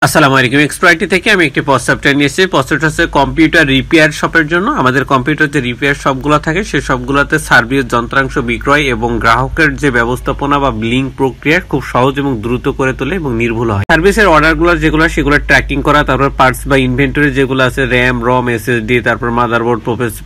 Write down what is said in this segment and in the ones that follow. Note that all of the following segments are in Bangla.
আসসালামু আলাইকুম। এক্সপ্রাইটি থেকে আমি একটি প্রস্তাবটা নিয়েছি। প্রস্তাবটা হচ্ছে কম্পিউটার রিপেয়ার শপের জন্য। আমাদের কম্পিউটার যে রিপেয়ার শপগুলো থাকে সেই সবগুলোতে সার্ভিস, যন্ত্রাংশ বিক্রয় এবং গ্রাহকের যে ব্যবস্থাপনা বা বিলিং প্রক্রিয়া খুব সহজ এবং দ্রুত করে তোলে এবং নির্ভুল হয়। সার্ভিসের অর্ডারগুলো যেগুলো সেগুলো ট্র্যাকিং করা, তারপর পার্টস বা ইনভেন্টরি যেগুলো আছে, র্যাম, রম, এসএসডি, তারপর মাদারবোর্ড,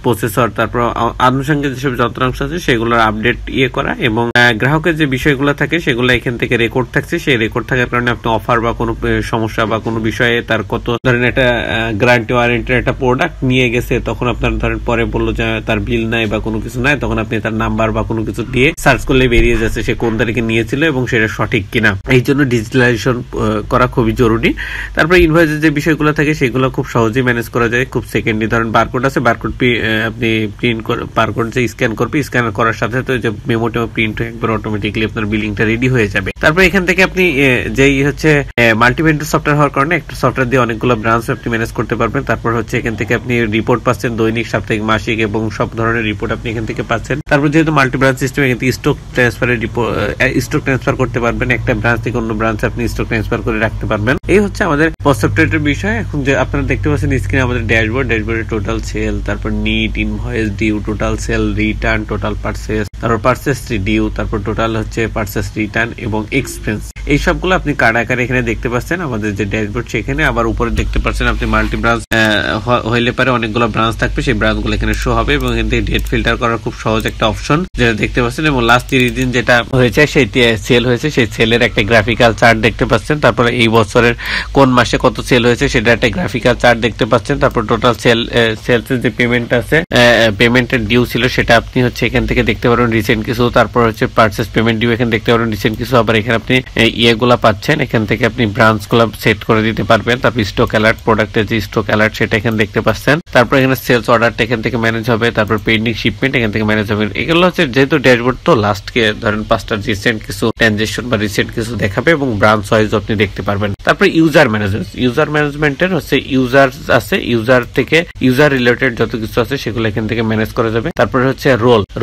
প্রসেসর, তারপর আনুষঙ্গিক যেসব যন্ত্রাংশ আছে সেগুলোর আপডেট করা এবং গ্রাহকের যে বিষয়গুলো থাকে সেগুলো এখান থেকে রেকর্ড থাকছে। সেই রেকর্ড থাকার কারণে আপনি অফার বা কোনো সমস্যা বা কোনো বিষয়ে তার কত ধরেন একটা গ্যারান্টি ওয়ারেন্টির একটা প্রোডাক্ট নিয়ে গেছে, তখন আপনার ধরেন পরে বললো যে তার বিল নাই বা কোনো কিছু নাই, তখন আপনি তার নাম্বার বা কোনো কিছু দিয়ে সার্চ করলে বেরিয়ে যাচ্ছে সে কোন তারিখে নিয়েছিল এবং সেটা সঠিক কিনা। এই জন্য ডিজিটালাইজেশন করা খুবই জরুরি। তারপরে ইনভয়েসের যে বিষয়গুলো থাকে সেগুলো খুব সহজেই ম্যানেজ করা যায়, খুব সেকেন্ডলি। ধরেন বারকোড আছে, বারকোড আপনি প্রিন্ট বারকোড যে স্ক্যান করবে, স্ক্যান করার সাথে সাথে যে মেমোটা প্রিন্ট হয়ে একবার অটোমেটিকলি আপনার বিলিংটা রেডি হয়ে যাবে। তারপর এখান থেকে আপনি যেই হচ্ছে মাল্টিভেন্ডর সফটওয়্যার হওয়ার কারণে একটা সফটওয়্যার দিয়ে অনেকগুলো ব্রাঞ্চ আপনি ম্যানেজ করতে পারবেন। তারপর হচ্ছে এখান থেকে আপনি রিপোর্ট পাচ্ছেন, দৈনিক, সাপ্তাহিক, মাসিক এবং সব ধরনের রিপোর্ট আপনি এখান থেকে পাচ্ছেন। তারপর যেহেতু মাল্টি ব্রাঞ্চ সিস্টেম, এখান থেকে স্টক ট্রান্সফার করতে পারবেন। একটা ব্রাঞ্চ থেকে অন্য ব্রাঞ্চে আপনি স্টক ট্রান্সফার করে রাখতে পারবেন। এই হচ্ছে আমাদের সফটওয়্যারের বিষয়। এখন যে আপনারা দেখতে পাচ্ছেন স্ক্রিনে আমাদের ড্যাশবোর্ডে টোটাল সেল, তারপর net, invoice, due, total sale, return, total purchase, তারপর পারচেজ ডিউ, তারপর টোটাল হচ্ছে পারচেজ রিটার্ন এবং এক্সপেন্স। এই সবগুলো আপনি কার্ড আকারে এখানে দেখতে পাচ্ছেন আমাদের যে ড্যাশবোর্ড সেখানে। আবার উপরে দেখতে পাচ্ছেন আপনি মাল্টি ব্রাঞ্চ হইলে পারে অনেকগুলো ব্রাঞ্চ থাকবে, সেই ব্রাঞ্চগুলো এখানে শো হবে এবং এখান থেকে ডেট ফিল্টার করার খুব সহজ একটা অপশন যেটা দেখতে পাচ্ছেন। এবং লাস্ট 30 দিন যেটা হয়েছে সেই সেল হয়েছে সেই সেলের একটা গ্রাফিক্যাল চার্ট দেখতে পাচ্ছেন। তারপরে এই বছরের কোন মাসে কত সেল হয়েছে সেটা একটা গ্রাফিক্যাল চার্ট দেখতে পাচ্ছেন। তারপর টোটাল সেলসের যে পেমেন্ট আছে, পেমেন্টের ডিউ ছিল সেটা আপনি হচ্ছে এখান থেকে দেখতে পারবেন রিসেন্ট কিছু। তারপর হচ্ছে পারচেজ পেমেন্ট ডিউ এখানে দেখতে পারবেন রিসেন্ট কিছু। আবার এখানে আপনি ইয়েগুলা পাচ্ছেন, এখান থেকে আপনি ব্রাঞ্চ গুলা সেট করে দিতে পারবেন। তারপর স্টক অ্যালার্ট, প্রোডাক্টের যে স্টক অ্যালার্ট সেটা এখানে দেখতে পাচ্ছেন। তারপর এখানে সেলস অর্ডারটা এখান থেকে ম্যানেজ হবে। তারপর পেন্ডিং শিপমেন্ট এখান থেকে ম্যানেজ হবে। এগুলো হচ্ছে যেহেতু ড্যাশবোর্ড তো লাস্টকে ধরেন 5টা রিসেন্ট কিছু ট্রানজাকশন বা রিসেন্ট কিছু দেখাবে এবং ব্রাঞ্চ ওয়াইজ আপনি দেখতে পারবেন। তারপর ইউজার ম্যানেজমেন্টের হচ্ছে ইউজার আছে, ইউজার থেকে ইউজার রিলেটেড যত কিছু আছে সেগুলো এখান থেকে ম্যানেজ করা যাবে। তারপরে হচ্ছে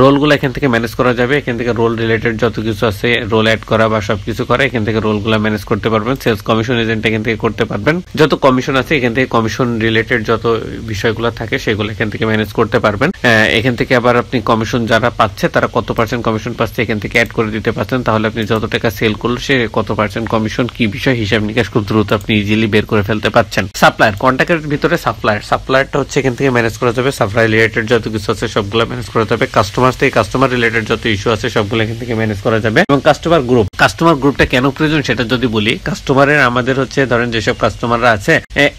রোলগুলো এখান থেকে ম্যানেজ করা যাবে। এখান থেকে রোল রিলেটেড যত কিছু আছে, রোল অ্যাড করা বা সবকিছু করা, এখান থেকে রোলগুলো ম্যানেজ করতে পারবেন। সেলস কমিশন এজেন্ট এখান থেকে করতে পারবেন। যত কমিশন আছে এখান থেকে কমিশন রিলেটেড যত বিষয়গুলো থাকে সেগুলো এখান থেকে ম্যানেজ করতে পারবেন। এখান থেকে আবার আপনি কমিশন যারা পাচ্ছে তারা কত পার্সেন্ট কমিশন পাচ্ছে এখান থেকে অ্যাড করে দিতে পারছেন। তাহলে আপনি যত টাকা সেল করলো সে কত পার্সেন্ট কমিশন, কি বিষয়, হিসাব নিকাশ খুব দ্রুত আপনি ইজিলি বের করে ফেলতে পারছেন। সাপ্লায়ার, কন্ট্যাক্টের ভিতরে সাপ্লায়ারটা হচ্ছে এখান থেকে ম্যানেজ করা যাবে। সাপ্লাই রিলেটেড যত কিছু আছে সবগুলো ম্যানেজ করা যাবে। কাস্টমার থেকে কাস্টমার রিলেটেড যত ইস্যু আছে সবগুলো এখান থেকে ম্যানেজ করা যাবে। এবং কাস্টমার গ্রুপটা কেন প্রয়োজন সেটা যদি বলি, কাস্টমারের আমাদের হচ্ছে ধরেন যেসব কাস্টমাররা আছে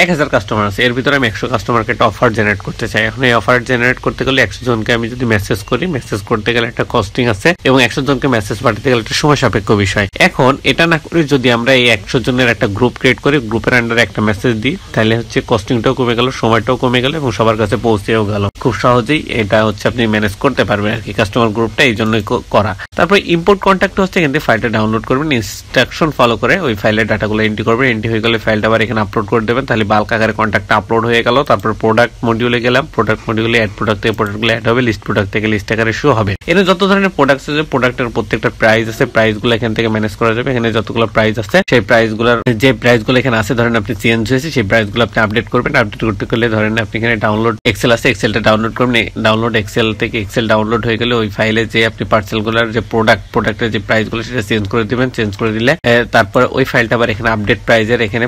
1000 কাস্টমার আছে, এর ভিতরে আমি 100 কাস্টমারকে একটা অফার জেনারেট করতে চাই। এখন এই অফার জেনারেট করতে গেলে 100 জনকে আমি যদি মেসেজ করি, মেসেজ করতে গেলে একটা কস্টিং আছে এবং 100 জনকে মেসেজ পাঠাতে গেলে একটা সময় সাপেক্ষ বিষয়। এখন এটা না করে যদি আমরা এই 100 জনের একটা গ্রুপ ক্রিয়েট করে গ্রুপের আন্ডারে একটা মেসেজ দিই, তাহলে হচ্ছে কস্টিংটাও কমে গেল, সময়টাও কমে গেল এবং সবার কাছে পৌঁছেও গেল। খুব সহজেই এটা হচ্ছে আপনি ম্যানেজ করতে পারবেন আর কি। কাস্টমার গ্রুপটা এই জন্যই করা। তারপরে ইম্পোর্ট কন্ট্যাক্ট হচ্ছে এখান থেকে ফাইলটা ডাউনলোড করবেন, ইনস্ট্রাকশন ফলো করে ওই ফাইলের ডাটাগুলো এন্ট্রি করবেন। এন্ট্রি হয়ে গেলে ফাইলটা আবার এখানে আপলোড করে দেবেন, তাহলে বাল্ক আকারে কন্ট্যাক্টটা আপলোড হয়ে গেল। তারপর প্রোডাক্ট মডিউলে গেলাম, প্রোডাক্ট মডিউলে অ্যাড প্রোডাক্ট থেকে প্রোডাক্টগুলো অ্যাড হবে, লিস্ট প্রোডাক্ট থেকে লিস্ট আকারে শো হবে। এখানে যত ধরনের প্রোডাক্ট আছে, প্রোডাক্টের প্রত্যেকটা প্রাইস আছে, প্রাইসগুলো এখান থেকে ম্যানেজ করা যাবে। এখানে যতগুলো প্রাইস আছে সেই প্রাইসগুলোর যে প্রাইসগুলো এখানে আছে ধরেন আপনি চেঞ্জ হয়েছে সেই প্রাইসগুলো আপনি আপডেট করবেন। আপডেট করতে গেলে ধরেন আপনি এখানে ডাউনলোড এক্সেল আছে, এক্সেলটা ডাউনলোড করবেন। ডাউনলোড এক্সেল থেকে এক্সেল ডাউনলোড হয়ে গেলে ওই ফাইলে যে আপনি পার্সেলগুলোর যে প্রোডাক্টের যে প্রাইসগুলো সেটা চেঞ্জ করে দিবেন। চেঞ্জ করে দিলে তারপর ওই ফাইলটা আবার এখানে আপডেট প্রাইজের এখানে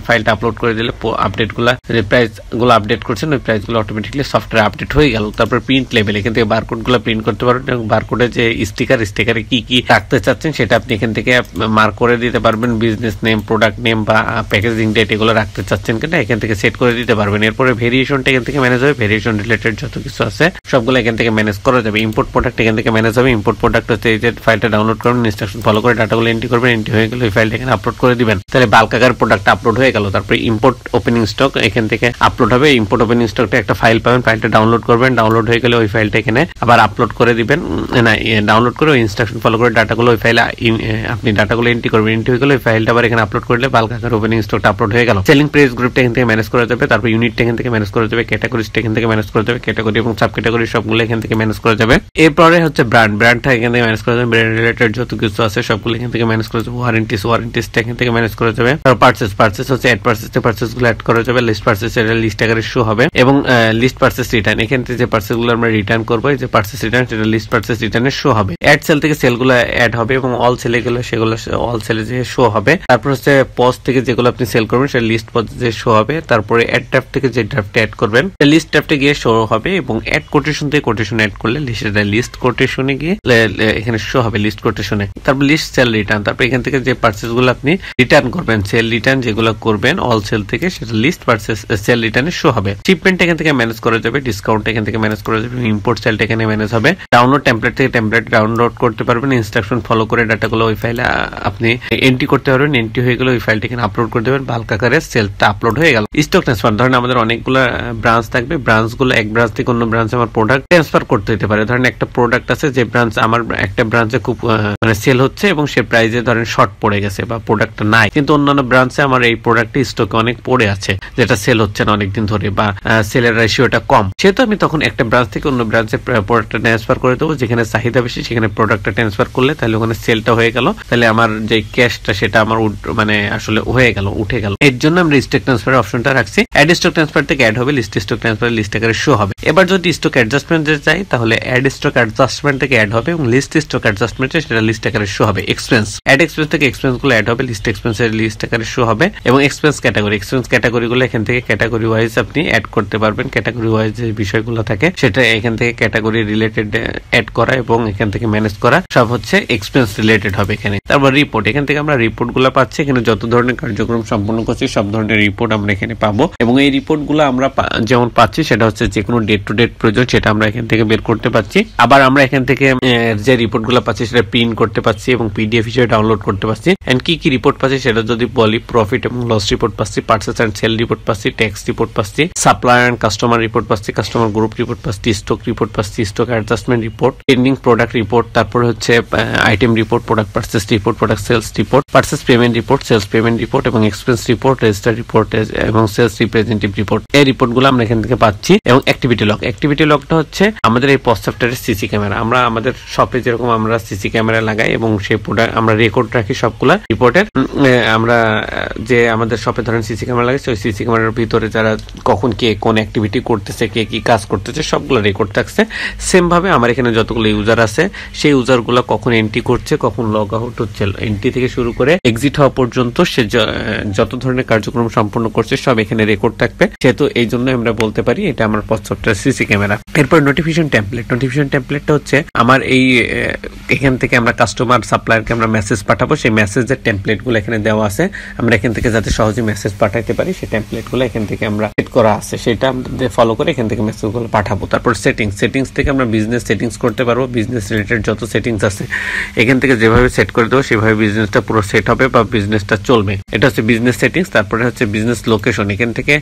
ফাইলটা আপলোড করে দিলে আপডেটগুলো যে প্রাইসগুলো আপডেট করছেন ওই প্রাইসগুলো অটোমেটিকলি সফটওয়্যার আপডেট হয়ে গেল। তারপর প্রিন্ট লেভেল, এখান থেকে বারকোডগুলো প্রিন্ট করতে পারবেন এবং বারকোডে যে স্টিকারে কি কি রাখতে চাচ্ছেন সেটা আপনি এখান থেকে মার্ক করে দিতে পারবেন। বিজনেস নেম, প্রোডাক্ট নেম বা প্যাকেজিং ডেট এগুলো রাখতে চাচ্ছেন কিনা এখান থেকে সেট করে দিতে পারবেন। এরপরে ভেরিয়েশনটা এখান থেকে ম্যানেজ হবে। ভেরিয়েশন রিলেটেড যত কিছু আছে সবগুলো এখান থেকে ম্যানেজ করা যাবে। ইম্পোর্ট প্রোডাক্ট এখান থেকে ম্যানেজ হবে। ইম্পোর্ট প্রোডাক্ট হচ্ছে এই যে ফাইলটা ডাউনলোড করবেন, ইনস্ট্রাকশন ফলো করে ডাটাগুলো এন্ট্রি করবেন। এন্ট্রি হয়ে গেলে ওই ফাইলটা এখানে আপলোড করে দিবেন, তাহলে বাল্ক আকার প্রোডাক্ট আপলোড হয়ে গেল। তারপরে ইম্পোর্ট ওপেনিং স্টক এখান থেকে আপলোড হবে। ইম্পোর্ট ওপেনিং স্টকটা একটা ফাইল পাবেন, ফাইলটা ডাউনলোড করবেন। ডাউনলোড হয়ে গেলে ওই ফাইলটা এখানে আবার আপলোড করে দিবেন, ডাউনলোড করে ইনস্ট্রাকশন ফলো করে ডাটাগুলো ওই ফাইলে আপনি ডাটাগুলো এন্ট্রি করবেন। এন্ট্রি হয়ে গেলে ওই ফাইলটা আবার এখানে আপলোড করলে বাল্ক আকার ওপেনিং স্টকটা আপলোড হয়ে গেল। সেলিং প্রাইস গ্রুপটা এখান থেকে ম্যানেজ করা যাবে। তারপর ইউনিটটা এখান থেকে ম্যানেজ করা যাবে। ক্যাটাগরিটা এখান থেকে ম্যানেজ করা যাবে। ক্যাটাগরি এবং সাব ক্যাটাগরি সবগুলো এখান থেকে ম্যানেজ করা যাবে। এরপরে হচ্ছে ব্র্যান্ডটা এখান থেকে ম্যানেজ করা যাবে। ব্র্যান্ড রিলেটেড যত কিছু আছে সবগুলো এখান থেকে ম্যানেজ করা যাবে। ওয়ারেন্টিসটা এখান থেকে ম্যানেজ করা যাবে। যাবে। তারপর পারচেস হচ্ছে অ্যাড পারচেস গুলো অ্যাড করা যাবে। লিস্ট পারচেস এটা লিস্ট আকারে শো হবে এবং লিস্ট পারচেস রিটার্ন এখান থেকে যে পারচেস গুলো আমরা রিটার্ন করবো এই যে পারচেস রিটার্ন সেটা লিস্ট পারচেস রিটার্নে শো হবে। অ্যাড সেল থেকে সেল গুলো অ্যাড হবে এবং অল সেলে গেলে সেগুলো অল সেলে যে শো হবে। তারপর হচ্ছে পজ থেকে যেগুলো আপনি সেল করবেন সেটা লিস্ট পজ যে শো হবে। তারপরে অ্যাড ড্রাফট থেকে যে ড্রাফটে অ্যাড করবেন লিস্ট ড্রাফটে গিয়ে শো হবে এবং অ্যাড কোটেশন থেকে কোটেশন অ্যাড করলে লিস্ট কোটেশনে গিয়ে এখানে শো হবে লিস্ট কোটেশনে। তারপর লিস্ট সেল রিটার্ন তারপর এখান থেকে যে পারচেস গুলো আপনি রিটার্ন করবেন সেল রিটার্ন যেগুলো করবেন অল সেল থেকে সেটা লিস্ট পারচেস সেল রিটার্নে শো হবে। শিপমেন্ট এখান থেকে ম্যানেজ করা যাবে, ডিসকাউন্ট এখান থেকে ম্যানেজ করা যাবে, ইম্পোর্ট সেলটা এখানে ম্যানেজ হবে। ডাউনলোড টেমপ্লেট থেকে টেমপ্লেট ডাউনলোড করতে পারবেন, ইনস্ট্রাকশন ফলো করে ডাটাগুলো ওই ফাইলে আপনি এন্ট্রি করতে পারবেন। এন্ট্রি হয়ে গেলে ওই ফাইলটা এখানে আপলোড করে দেবেন, বাল্ক আকারে সেলটা আপলোড হয়ে গেল। স্টক ট্রান্সফার ধরেন আমাদের অনেকগুলো ব্রাঞ্চ থাকবে, ব্রাঞ্চগুলো এক ব্রাঞ্চ থেকে অন্য ব্রাঞ্চে আমার প্রোডাক্ট ট্রান্সফার করতে হতে পারে। ধরেন একটা প্রোডাক্ট আছে যে ব্রাঞ্চ আমার একটা ব্রাঞ্চে খুব মানে সেল হচ্ছে এবং সে প্রাইসে ধরেন শর্ট পড়ে গেছে বা প্রোডাক্টটা নাই, কিন্তু অন্যান্য ব্রাঞ্চে আমার এই প্রোডাক্টটি স্টকে অনেক পড়ে আছে যেটা সেল হচ্ছে না অনেকদিন ধরে বা সেলের রেশিওটা কম, সেহেতু আমি তখন একটা ব্রাঞ্চ থেকে অন্য ব্রাঞ্চে প্রোডাক্টটা ট্রান্সফার করে দেবো। যেখানে চাহিদা বেশি সেখানে প্রোডাক্টটা ট্রান্সফার করলে তাহলে ওখানে সেলটা হয়ে গেল, তাহলে আমার যে ক্যাশটা সেটা আমার মানে আসলে হয়ে গেল উঠে গেল। এর জন্য আমরা স্টক ট্রান্সফার অপশনটা রাখছি। অ্যাড স্টক ট্রান্সফার থেকে অ্যাড হবে, লিস্ট স্টক ট্রান্সফার লিস্ট আকারে শো হবে। এবার যদি স্টক অ্যাডজাস্টমেন্টে যাই তাহলে অ্যাড স্টক অ্যাডজাস্টমেন্ট থেকে অ্যাড হবে এবং লিস্ট স্টক অ্যাডজাস্টমেন্টে সেটা লিস্ট আকারে শো হবে। এক্সপেন্স অ্যাড এক্সপেন্স থেকে এক্সপেন্স গুলো অ্যাড হবে, লিস্ট এক্সপেন্সের লিস্ট আকারে শো হবে এবং এক্সপেন্স ক্যাটাগরি গুলো এখান থেকে ক্যাটাগরি ওয়াইজ আপনি অ্যাড করতে পারবেন। ক্যাটাগরি ওয়াইজ যে বিষয়গুলো থাকে সেটা এখান থেকে ক্যাটাগরি রিলেটেড অ্যাড করা এবং এখান থেকে ম্যানেজ করা সব হচ্ছে এক্সপেন্স রিলেটেড হবে এখানে। তারপর রিপোর্ট এখান থেকে আমরা রিপোর্ট গুলো পাচ্ছি, এখানে যত ধরনের কার্যক্রম সম্পন্ন করছি সব ধরনের রিপোর্ট আমরা এখানে পাবো এবং এই রিপোর্ট গুলো আমরা যেমন পাচ্ছি সেটা হচ্ছে যে কোনো ডেট টু ডেট প্রয়োজন সেটা আমরা এখান থেকে বের করতে পারছি। আবার আমরা এখান থেকে যে রিপোর্ট গুলো পাচ্ছি সেটা প্রিন্ট করতে পারছি এবং পিডিএফ হিসেবে ডাউনলোড করতে পারছি। এন্ড কি কি রিপোর্ট পাচ্ছি সেটা যদি বলি, প্রফিট এবং লস রিপোর্ট পাচ্ছি, পারচেজ এন্ড সেল রিপোর্ট পাচ্ছি, ট্যাক্স রিপোর্ট পাচ্ছি, সাপ্লায়ার এন্ড কাস্টমার রিপোর্ট পাচ্ছি, কাস্টমার গ্রুপ রিপোর্ট পাচ্ছি, স্টক রিপোর্ট পাচ্ছি, stock adjustment report, pending product report, তারপর হচ্ছে item report, product purchase report, product sales report, purchase payment report, sales payment report এবং এক্সপেন্স রিপোর্ট, রেজিস্টার রিপোর্ট এবং সেলস রিপ্রেজেন্টেটিভ রিপোর্ট। এই রিপোর্ট গুলো আমরা এখান থেকে পাচ্ছি এবং অ্যাক্টিভিটি লগটা হচ্ছে আমাদের এই পজ সফটওয়্যারের সিসি ক্যামেরা। আমরা আমাদের শপে যেরকম আমরা সিসি ক্যামেরা লাগাই এবং সেই প্রোডাক্ট আমরা রেকর্ড রাখি সবগুলা রিপোর্টের। আমরা যে আমাদের শপে ধরেন সিসি ক্যামেরা লাগাইছে ওই সিসি ক্যামেরার ভিতরে যারা কখন কে কোন অ্যাক্টিভিটি করতেছে, কে কি কাজ করতেছে সবগুলো রেকর্ড থাকছে। সেম ভাবে আমার এখানে যতগুলো ইউজার আছে সেই ইউজার গুলো কখন এন্ট্রি করছে, কখন লগ আউট হচ্ছে, এন্ট্রি থেকে শুরু করে এক্সিট হওয়া পর্যন্ত সে যত ধরনের কার্যক্রম সম্পন্ন করছে সব এখানে রেকর্ড থাকবে। সেহেতু এই জন্য আমরা বলতে পারি এটা আমার পজ সফটওয়্যার সিসি ক্যামেরা। এরপর নোটিফিকেশন টেমপ্লেটটা হচ্ছে আমার এই এখান থেকে আমরা কাস্টমার সাপ্লায়ারকে আমরা মেসেজ পাঠাবো, সেই মেসেজের টেমপ্লেট গুলো এখানে দেওয়া আছে। আমরা এখান থেকে যাতে সহজে মেসেজ পাঠাইতে পারি সেই টেমপ্লেট গুলো এখান থেকে আমরা সেট করা আছে, সেটা আমরা ফলো করে এখান থেকে মেসেজ গুলো পাঠাবো। তারপর সেটিংস থেকে আমরা বিজনেস সেটিংস করতে পারবো। বিজনেস রিলেটেড যত সেটিংস আছে এখান থেকে যেভাবে সেট করে দেবো সেভাবে বিজনেসটা পুরো সেট হবে বা বিজনেসটা চলবে। এটা হচ্ছে বিজনেস সেটিংস। তারপরে হচ্ছে বিজনেস লোকেশন, এখান থেকে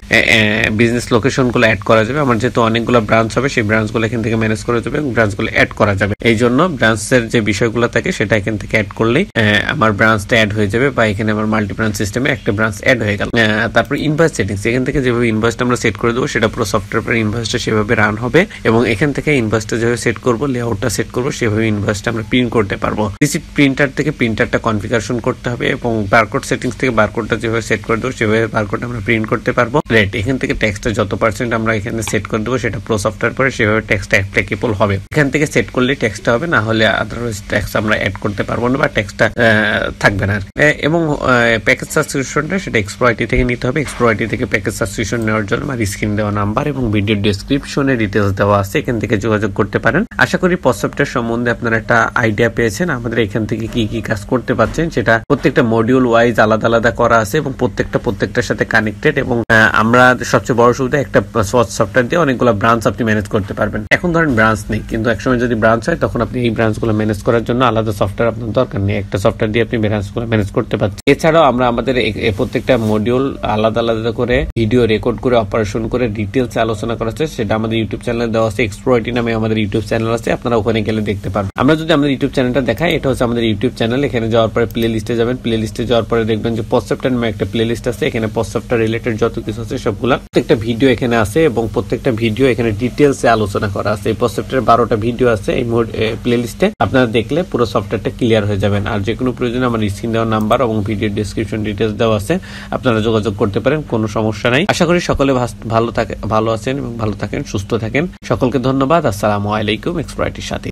বিজনেস লোকেশন গুলো অ্যাড করা যাবে। আমার যেহেতু অনেকগুলো ব্রাঞ্চ হবে সেই ব্রাঞ্চ গুলো এখান থেকে ম্যানেজ করা যাবে এবং ব্রাঞ্চ গুলো অ্যাড করা যাবে। এই জন্য ব্রাঞ্চের যে বিষয়গুলো থাকে সেটা এখান থেকে অ্যাড করলেই আমার ব্রাঞ্চটা অ্যাড হয়ে যাবে বা এখানে আমার মাল্টি ব্রাঞ্চ সিস্টেমে একটা ব্রাঞ্চ অ্যাড হয়ে গেল। তারপর ইনভয়েস সেটিংস, এখান থেকে যেভাবে ইনভয়েসটা আমরা সেট করে দেবো সেটা পুরো সফটওয়্যার পর ইনভয়েসটা সেভাবে রান হবে এবং এখান থেকে ইনভয়েসটা যেভাবে সেট করবো, লেআউটটা সেট করবো, সেভাবে ইনভয়েসটা আমরা প্রিন্ট করতে পারবো। রিসিপ্ট প্রিন্টার থেকে প্রিন্টারটা কনফিগারেশন করতে হবে এবং বারকোড সেটিংস থেকে বারকোডটা যেভাবে সেট করে দেবো সেভাবে বারকোড আমরা প্রিন্ট করতে পারবো। রেট, এখান থেকে ট্যাক্সটা যত পার্সেন্ট আমরা এখানে সেট করে দেবো সেটা প্রো সফটওয়্যার পরে সেভাবে ট্যাক্সটা অ্যাপ্লিকেবল হবে। এখান থেকে সেট করলে ট্যাক্সটা হবে, না হলে আদারওয়াইজ ট্যাক্স আমরা অ্যাড করতে পারবো না বা ট্যাক্সটা থাকবে না। এবং প্যাকেজ সাবস্ক্রিপশনটা সেটা এক্সপ্লয়েটি থেকে নিতে হবে। এক্সপ্লয়েটি থেকে প্যাকেজ সাবস্ক্রিপশন নেওয়ার জন্য আমার স্ক্রিন দেওয়া নাম্বার এবং ভিডিও ডেসক্রিপশনে ডিটেলস দেওয়া আছে, এখান থেকে যোগাযোগ করতে পারেন। আশা করি পজ সফটওয়্যার সম্বন্ধে আপনারা একটা আইডিয়া পেয়েছেন। আমাদের এখান থেকে কি কি কাজ করতে পারছেন সেটা প্রত্যেকটা মডিউল ওয়াইজ আলাদা আলাদা করা আছে এবং প্রত্যেকটার সাথে কানেক্টেড এবং আমরা সবচেয়ে বড় সুবিধা একটা পজ সফটওয়্যার দিয়ে অনেকগুলো ব্রাঞ্চ আপনি ম্যানেজ করতে পারবেন। এখন ধরেন ব্রাঞ্চ নেই, কিন্তু একসময় যদি ব্রাঞ্চ হয় তখন আপনি এই ব্রাঞ্চগুলো ম্যানেজ করার জন্য আলাদা সফটওয়্যার আপনার দরকার নেই, একটা সফটওয়্যার দিয়ে আপনি ব্রাঞ্চগুলো ম্যানেজ করতে পারছেন। এছাড়াও আমরা আমাদের প্রত্যেকটা মডিউল আলাদা আলাদা করে ভিডিও রেকর্ড করে অপারেশন করে ডিটেলস আলোচনা করা আছে, সেটা আমাদের ইউটিউব চ্যানেলে দেওয়া আছে। এক্সপ্লয়েটি নামে আমাদের ইউটিউব চ্যানেল আছে, আপনারা ওখানে গেলে দেখতে পারবেন। আমরা যদি আমাদের ইউটিউব চ্যানেলটা দেখাই, এটা হচ্ছে আমাদের ইউটিউব চ্যানেল। এখানে যাওয়ার পরে প্লে লিস্টে যাবেন, প্লে লিস্টে যাওয়ার পরে দেখবেন যে পজ সফটওয়্যার নামে একটা প্লে লিস্ট আছে। এখানে পজ সফটওয়্যার রিলেটেড যত কিছু আছে সবগুলা প্রত্যেকটা ভিডিও এখানে আছে এবং প্রত্যেকটা ভিডিও এখানে ডিটেলসে আলোচনা করা আছে। এই পজ সফটওয়্যার 12টা ভিডিও আছে এই প্লে লিস্টে, আপনারা দেখলে পুরো সফটওয়্যারটা ক্লিয়ার হয়ে যাবেন। আর যে কোনো প্রয়োজনে আমার স্ক্রিন দেওয়া নাম্বার এবং ভিডিও ডেসক্রিপশন ডিটেইলস দেওয়া আছে, আপনারা যোগাযোগ করতে পারেন, কোনো সমস্যা নাই। আশা করি সকলে ভালো আছেন এবং ভালো থাকেন, সুস্থ থাকেন। সকলকে ধন্যবাদ। আসসালামু আলাইকুম। এক্সপ্লয়েটের সাথে।